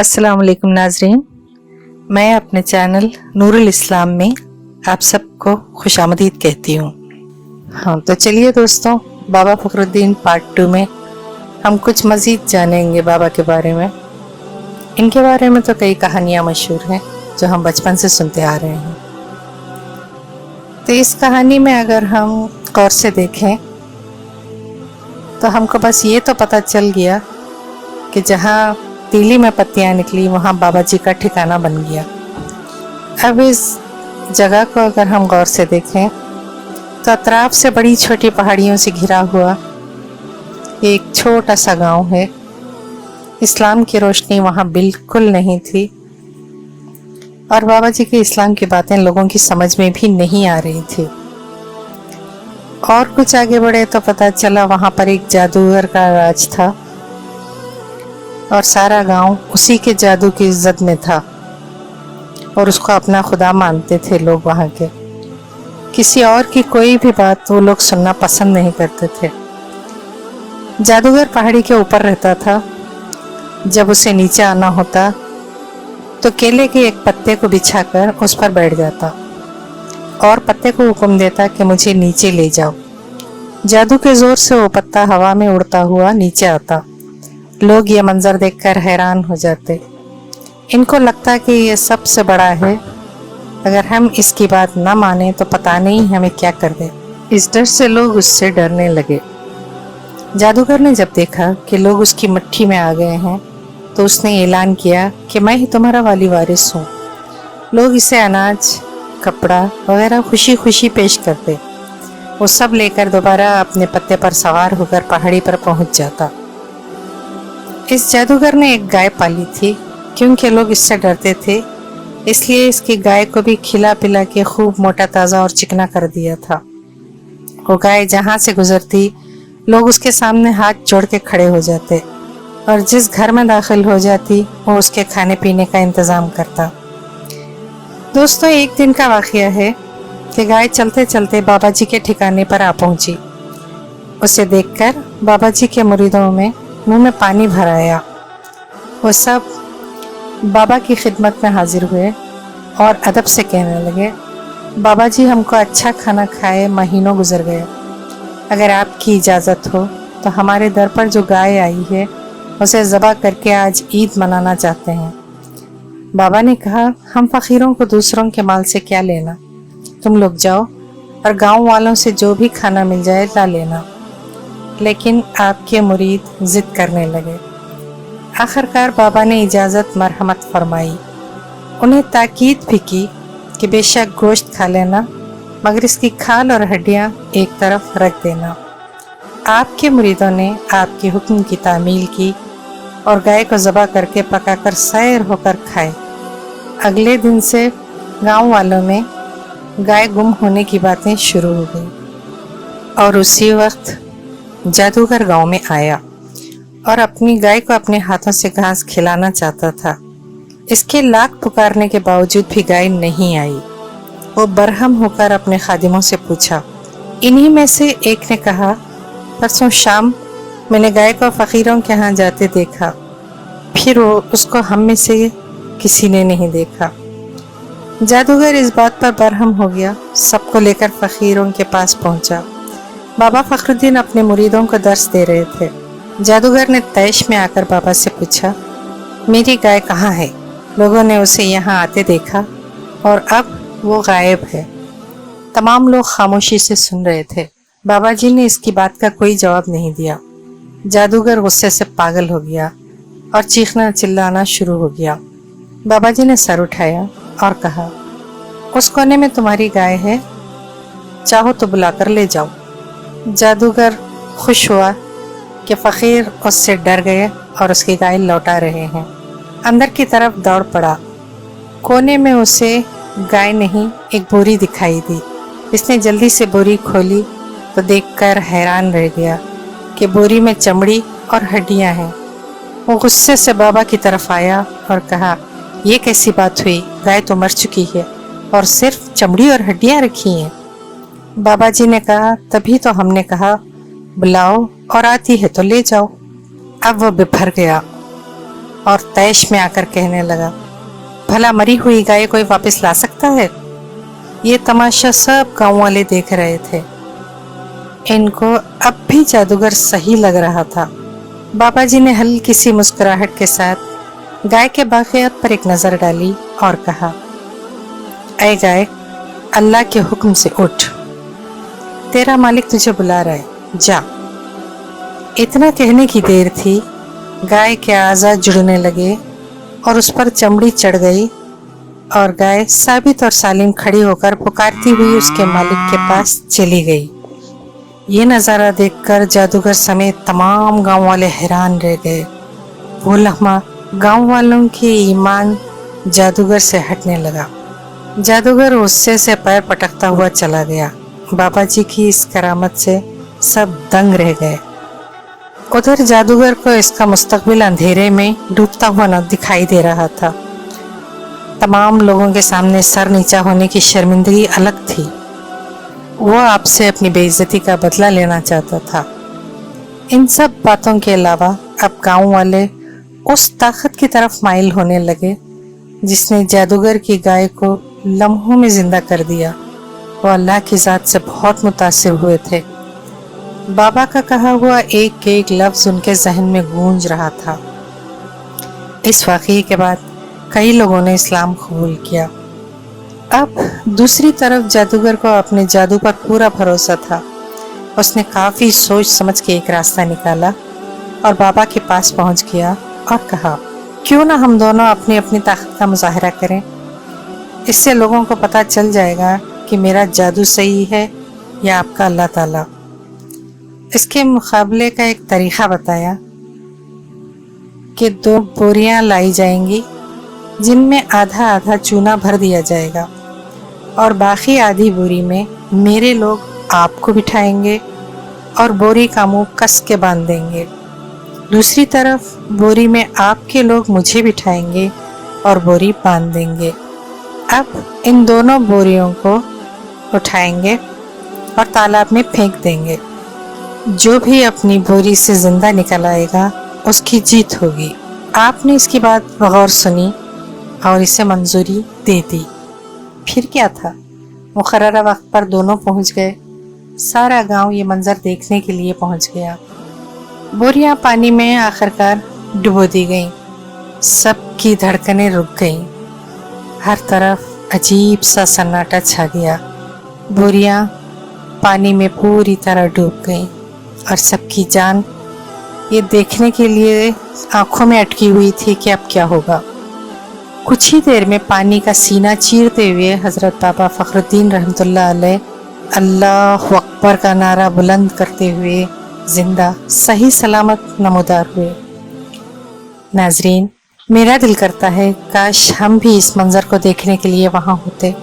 अस्सलाम वालेकुम नाजरीन, मैं अपने चैनल नूरुल इस्लाम में आप सबको खुशामदीद कहती हूँ। हाँ, तो चलिए दोस्तों, बाबा फखरुद्दीन पार्ट 2 में हम कुछ मज़ीद जानेंगे बाबा के बारे में। इनके बारे में तो कई कहानियाँ मशहूर हैं जो हम बचपन से सुनते आ रहे हैं। तो इस कहानी में अगर हम गौर से देखें तो हमको बस ये तो पता चल गया कि जहाँ तीली में पत्तियाँ निकली वहाँ बाबा जी का ठिकाना बन गया। अब इस जगह को अगर हम गौर से देखें तो अतराफ से बड़ी छोटी पहाड़ियों से घिरा हुआ एक छोटा सा गांव है। इस्लाम की रोशनी वहाँ बिल्कुल नहीं थी और बाबा जी के इस्लाम की बातें लोगों की समझ में भी नहीं आ रही थी। और कुछ आगे बढ़े तो पता चला वहाँ पर एक जादूगर का राज था और सारा गांव उसी के जादू की इज्जत में था और उसको अपना खुदा मानते थे लोग। वहाँ के किसी और की कोई भी बात वो लोग सुनना पसंद नहीं करते थे। जादूगर पहाड़ी के ऊपर रहता था। जब उसे नीचे आना होता तो केले के एक पत्ते को बिछाकर उस पर बैठ जाता और पत्ते को हुक्म देता कि मुझे नीचे ले जाओ। जादू के जोर से वो पत्ता हवा में उड़ता हुआ नीचे आता। लोग ये मंजर देखकर हैरान हो जाते। इनको लगता कि ये सबसे बड़ा है, अगर हम इसकी बात ना माने तो पता नहीं हमें क्या कर दे। इस डर से लोग उससे डरने लगे। जादूगर ने जब देखा कि लोग उसकी मुट्ठी में आ गए हैं तो उसने ऐलान किया कि मैं ही तुम्हारा वाली वारिस हूँ। लोग इसे अनाज, कपड़ा वगैरह खुशी खुशी पेश करते। वो सब लेकर दोबारा अपने पत्ते पर सवार होकर पहाड़ी पर पहुंच जाता। इस जादूगर ने एक गाय पाली थी। क्योंकि लोग इससे डरते थे इसलिए इसकी गाय को भी खिला पिला के खूब मोटा ताज़ा और चिकना कर दिया था। वो गाय जहाँ से गुजरती लोग उसके सामने हाथ जोड़ के खड़े हो जाते और जिस घर में दाखिल हो जाती वो उसके खाने पीने का इंतज़ाम करता। दोस्तों, एक दिन का वाक़या है कि गाय चलते चलते बाबा जी के ठिकाने पर आ पहुंची। उसे देखकर बाबा जी के मुरीदों में मुंह में पानी भर आया। वो सब बाबा की खिदमत में हाजिर हुए और अदब से कहने लगे, बाबा जी, हमको अच्छा खाना खाए महीनों गुजर गए। अगर आपकी इजाज़त हो तो हमारे दर पर जो गाय आई है उसे ज़बह करके आज ईद मनाना चाहते हैं। बाबा ने कहा, हम फ़कीरों को दूसरों के माल से क्या लेना, तुम लोग जाओ और गांव वालों से जो भी खाना मिल जाए ला लेना। लेकिन आपके मुरीद ज़िद करने लगे। आखिरकार बाबा ने इजाज़त मरहमत फरमाई। उन्हें ताकीद भी की कि बेशक गोश्त खा लेना मगर इसकी खाल और हड्डियां एक तरफ रख देना। आपके मुरीदों ने आपके हुक्म की तामील की और गाय को ज़बह करके पकाकर सैर होकर खाए। अगले दिन से गांव वालों में गाय गुम होने की बातें शुरू हो गई और उसी वक्त जादूगर गांव में आया और अपनी गाय को अपने हाथों से घास खिलाना चाहता था। इसके लाख पुकारने के बावजूद भी गाय नहीं आई। वो बरहम होकर अपने खादिमों से पूछा। इन्हीं में से एक ने कहा, परसों शाम मैंने गाय को फ़कीरों के यहाँ जाते देखा, फिर वो उसको हम में से किसी ने नहीं देखा। जादूगर इस बात पर बरहम हो गया। सबको लेकर फ़कीरों के पास पहुँचा। बाबा फखरुद्दीन अपने मुरीदों को दर्स दे रहे थे। जादूगर ने तैश में आकर बाबा से पूछा, मेरी गाय कहाँ है? लोगों ने उसे यहाँ आते देखा और अब वो गायब है। तमाम लोग खामोशी से सुन रहे थे। बाबा जी ने इसकी बात का कोई जवाब नहीं दिया। जादूगर गुस्से से पागल हो गया और चीखना चिल्लाना शुरू हो गया। बाबा जी ने सर उठाया और कहा, उस कोने में तुम्हारी गाय है, चाहो तो बुलाकर ले जाओ। जादूगर खुश हुआ कि फ़कीर उससे डर गए और उसकी गाय लौटा रहे हैं। अंदर की तरफ दौड़ पड़ा। कोने में उसे गाय नहीं एक बोरी दिखाई दी। इसने जल्दी से बोरी खोली तो देखकर हैरान रह गया कि बोरी में चमड़ी और हड्डियां हैं। वो गुस्से से बाबा की तरफ आया और कहा, ये कैसी बात हुई? गाय तो मर चुकी है और सिर्फ चमड़ी और हड्डियां रखी हैं। बाबा जी ने कहा, तभी तो हमने कहा बुलाओ और आती है तो ले जाओ। अब वो बिफर गया। और तैश में आकर कहने लगा, भला मरी हुई गाय कोई वापस ला सकता है? ये तमाशा सब गांव वाले देख रहे थे। इनको अब भी जादूगर सही लग रहा था। बाबा जी ने हल्की सी मुस्कुराहट के साथ गाय के बाक़ियात पर एक नज़र डाली और कहा, ऐ गाय, अल्लाह के हुक्म से उठ, तेरा मालिक तुझे बुला रहा है, जा। इतना कहने की देर थी, गाय के आज़ा जुड़ने लगे और उस पर चमड़ी चढ़ गई और गाय साबित और सालिम खड़ी होकर पुकारती हुई उसके मालिक के पास चली गई। ये नज़ारा देखकर जादूगर समेत तमाम गांव वाले हैरान रह गए। वो लम्हा गांव वालों की ईमान जादूगर से हटने लगा। जादूगर गुस्से से पैर पटकता हुआ चला गया। बाबा जी की इस करामत से सब दंग रह गए। उधर जादूगर को इसका मुस्तकबिल अंधेरे में डूबता हुआ न दिखाई दे रहा था। तमाम लोगों के सामने सर नीचा होने की शर्मिंदगी अलग थी। वो आपसे अपनी बेइज्जती का बदला लेना चाहता था। इन सब बातों के अलावा अब गांव वाले उस ताकत की तरफ माइल होने लगे जिसने जादूगर की गाय को लम्हों में जिंदा कर दिया। वो अल्लाह की ज़ात से बहुत मुतासिर हुए थे। बाबा का कहा हुआ एक एक लफ्ज़ उनके जहन में गूंज रहा था। इस वाक़ये के बाद कई लोगों ने इस्लाम कबूल किया। अब दूसरी तरफ जादूगर को अपने जादू पर पूरा भरोसा था। उसने काफ़ी सोच समझ के एक रास्ता निकाला और बाबा के पास पहुंच गया और कहा, क्यों ना हम दोनों अपनी अपनी ताकत का मुजाहरा करें। इससे लोगों को पता चल जाएगा कि मेरा जादू सही है या आपका अल्लाह ताला। इसके मुकाबले का एक तरीक़ा बताया कि 2 बोरियां लाई जाएंगी जिनमें आधा आधा चूना भर दिया जाएगा और बाकी आधी बोरी में मेरे लोग आपको बिठाएंगे और बोरी का मुंह कस के बांध देंगे। दूसरी तरफ बोरी में आपके लोग मुझे बिठाएंगे और बोरी बांध देंगे। अब इन दोनों बोरियों को उठाएंगे और तालाब में फेंक देंगे। जो भी अपनी बोरी से जिंदा निकल आएगा उसकी जीत होगी। आपने इसकी बात बगौर सुनी और इसे मंजूरी दे दी। फिर क्या था, मुकर्ररा वक्त पर दोनों पहुंच गए। सारा गांव ये मंजर देखने के लिए पहुंच गया। बोरियां पानी में आखिरकार डुबो दी गईं। सबकी धड़कनें रुक गईं। हर तरफ अजीब सा सन्नाटा छा गया। बोरियां पानी में पूरी तरह डूब गईं और सबकी जान ये देखने के लिए आंखों में अटकी हुई थी कि अब क्या होगा। कुछ ही देर में पानी का सीना चीरते हुए हज़रत बाबा फ़खरुद्दीन रहमतुल्लाह अलैह अल्लाहु अकबर का नारा बुलंद करते हुए जिंदा सही सलामत नमोदार हुए। नाजरीन, मेरा दिल करता है काश हम भी इस मंज़र को देखने के लिए वहाँ होते।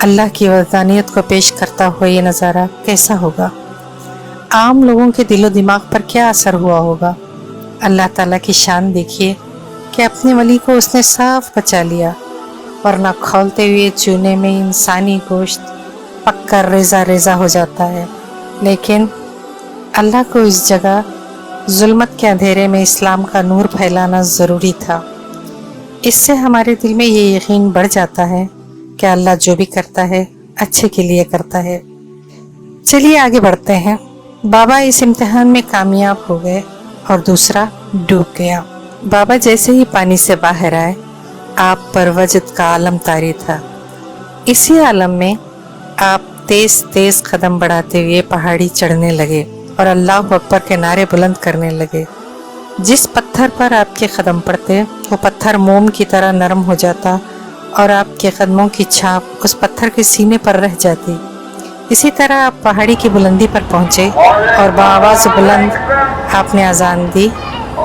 अल्लाह की वहदानियत को पेश करता हुआ ये नज़ारा कैसा होगा, आम लोगों के दिलो दिमाग पर क्या असर हुआ होगा। अल्लाह ताला की शान देखिए कि अपने वली को उसने साफ बचा लिया, वरना खोलते हुए चूने में इंसानी गोश्त पककर रेजा रेजा हो जाता है। लेकिन अल्लाह को इस जगह जुल्मत के अंधेरे में इस्लाम का नूर फैलाना ज़रूरी था। इससे हमारे दिल में ये यकीन बढ़ जाता है कि अल्लाह जो भी करता है अच्छे के लिए करता है। चलिए आगे बढ़ते हैं। बाबा इस इम्तिहान में कामयाब हो गए और दूसरा डूब गया। बाबा जैसे ही पानी से बाहर आए, आप पर वजद का आलम तारी था। इसी आलम में आप तेज तेज कदम बढ़ाते हुए पहाड़ी चढ़ने लगे और अल्लाह अकबर के नारे बुलंद करने लगे। जिस पत्थर पर आपके कदम पड़ते वो पत्थर मोम की तरह नरम हो जाता और आपके कदमों की छाप उस पत्थर के सीने पर रह जाती। इसी तरह आप पहाड़ी की बुलंदी पर पहुंचे और बाआवाज़ बुलंद आपने अजान दी।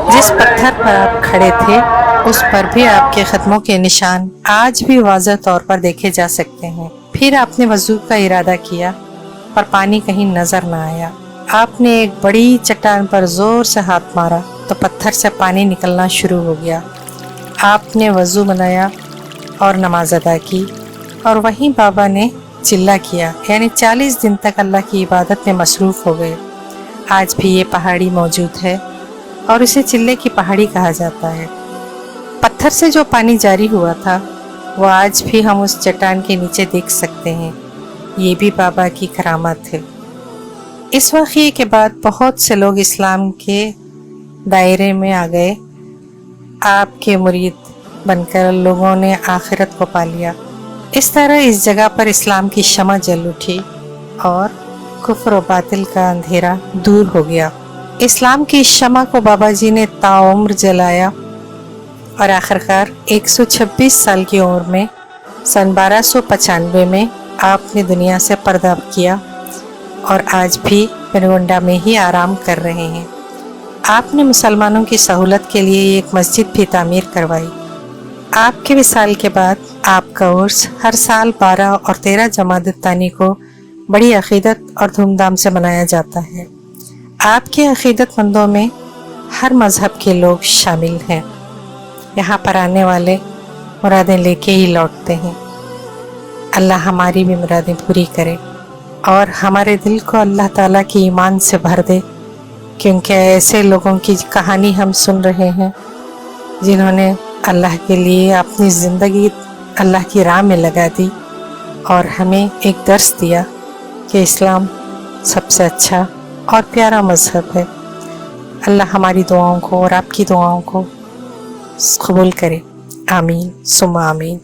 जिस पत्थर पर आप खड़े थे उस पर भी आपके कदमों के निशान आज भी वाज़ह तौर पर देखे जा सकते हैं। फिर आपने वज़ू का इरादा किया पर पानी कहीं नजर न आया। आपने एक बड़ी चट्टान पर जोर से हाथ मारा तो पत्थर से पानी निकलना शुरू हो गया। आपने वज़ू बनाया और नमाज अदा की और वहीं बाबा ने चिल्ला किया, यानी 40 दिन तक अल्लाह की इबादत में मसरूफ़ हो गए। आज भी ये पहाड़ी मौजूद है और इसे चिल्ले की पहाड़ी कहा जाता है। पत्थर से जो पानी जारी हुआ था वो आज भी हम उस चट्टान के नीचे देख सकते हैं। ये भी बाबा की करामत है। इस वाक़ये के बाद बहुत से लोग इस्लाम के दायरे में आ गए। आपके मुरीद बनकर लोगों ने आखिरत को पा लिया। इस तरह इस जगह पर इस्लाम की शमा जल उठी और कुफ्र व बातिल का अंधेरा दूर हो गया। इस्लाम की इस शमा को बाबा जी ने ताउम्र जलाया और आखिरकार 126 साल की उम्र में सन 1295 में आपने दुनिया से पर्दा किया और आज भी पेनुगोंडा में ही आराम कर रहे हैं। आपने मुसलमानों की सहूलत के लिए एक मस्जिद भी तामीर करवाई। आपके विसाल के बाद आपका उर्स हर साल 12 और 13 जमादत-तानी को बड़ी अक़ीदत और धूमधाम से मनाया जाता है। आपके अक़ीदतमंदों में हर मज़हब के लोग शामिल हैं। यहाँ पर आने वाले मुरादें लेके ही लौटते हैं। अल्लाह हमारी भी मुरादें पूरी करे और हमारे दिल को अल्लाह ताला की ईमान से भर दे, क्योंकि ऐसे लोगों की कहानी हम सुन रहे हैं जिन्होंने अल्लाह के लिए अपनी ज़िंदगी अल्लाह की राह में लगा दी और हमें एक दर्स दिया कि इस्लाम सबसे अच्छा और प्यारा मज़हब है। अल्लाह हमारी दुआओं को और आपकी दुआओं को कबूल करे। आमीन सुम्मा आमीन।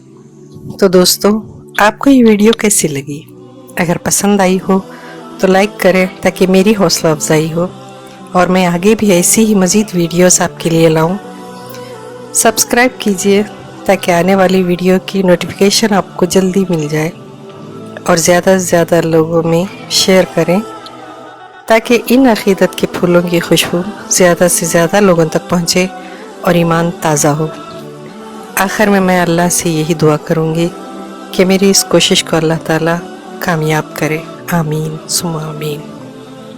तो दोस्तों, आपको ये वीडियो कैसी लगी? अगर पसंद आई हो तो लाइक करें ताकि मेरी हौसला अफजाई हो और मैं आगे भी ऐसी ही मज़ीद वीडियोस आपके लिए लाऊं। सब्सक्राइब कीजिए ताकि आने वाली वीडियो की नोटिफिकेशन आपको जल्दी मिल जाए और ज़्यादा से ज़्यादा लोगों में शेयर करें ताकि इन अक़ीदत के फूलों की खुशबू ज़्यादा से ज़्यादा लोगों तक पहुँचे और ईमान ताज़ा हो। आखिर में मैं अल्लाह से यही दुआ करूँगी कि मेरी इस कोशिश को अल्लाह ताला कामयाब करे। आमीन सुम्मा आमीन।